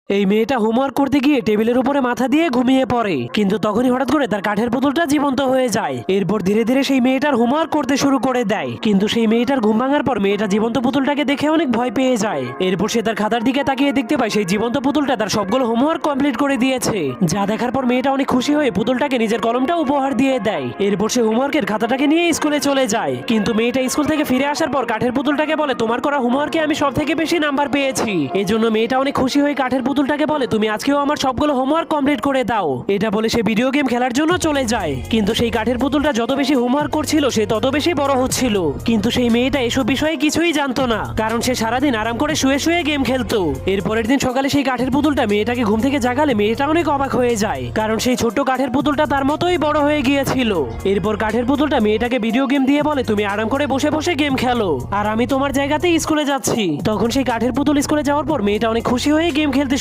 এই মেয়েটা হোমওয়ার্ক করতে গিয়ে টেবিলের উপরে মাথা দিয়ে ঘুমিয়ে পড়ে, কিন্তু তখনই হঠাৎ করে তার কাঠের পুতুলটা জীবন্ত হয়ে যায়। এরপর ধীরে ধীরে সেই মেয়েটার হোমওয়ার্ক করতে শুরু করে দেয়, কিন্তু সেই মেয়েটার ঘুম ভাঙার পর মেয়েটা জীবন্ত পুতুলটাকে দেখে অনেক ভয় পেয়ে যায়। এরপর সে তার খাতার দিকে তাকিয়ে দেখতে পায় সেই জীবন্ত পুতুলটা তার সবগুলো হোমওয়ার্ক কমপ্লিট করে দিয়েছে। যা দেখার পর মেয়েটা অনেক খুশি হয়ে পুতুলটাকে নিজের কলমটা উপহার দিয়ে দেয়। এরপর সে হোমওয়ার্কের খাতাটাকে নিয়ে স্কুলে চলে যায়, কিন্তু মেয়েটা স্কুল থেকে ফিরে আসার পর কাঠের পুতুলটাকে বলে, তোমার করা হোমওয়ার্কে আমি সব থেকে বেশি নাম্বার পেয়েছি। এজন্য মেয়েটা অনেক খুশি হয়ে কাঠের পুতুলটাকে বলে, তুমি আজকেও আমার সবগুলো হোমওয়ার্ক কমপ্লিট করে দাও। এটা বলে সে ভিডিও গেম খেলার জন্য চলে যায়, কিন্তু সেই কাঠের পুতুলটা যত বেশি হোমওয়ার্ক করছিল সে তত বেশি বড় হচ্ছিল। কিন্তু সেই মেয়েটা এসব বিষয়ে কিছুই জানতো না, কারণ সে সারাদিন আরাম করে শুয়ে শুয়ে গেম খেলতো। এরপরের দিন সকালে সেই কাঠের পুতুলটা মেয়েটাকে ঘুম থেকে জাগালে মেয়েটা অনেক অবাক হয়ে যায়, কারণ সেই ছোট্ট কাঠের পুতুলটা তার মতোই বড় হয়ে গিয়েছিল। এরপর কাঠের পুতুলটা মেয়েটাকে ভিডিও গেম দিয়ে বলে, তুমি আরাম করে বসে বসে গেম খেলো, আর আমি তোমার জায়গাতেই স্কুলে যাচ্ছি। তখন সেই কাঠের পুতুল স্কুলে যাওয়ার পর মেয়েটা অনেক খুশি হয়ে গেম খেলতে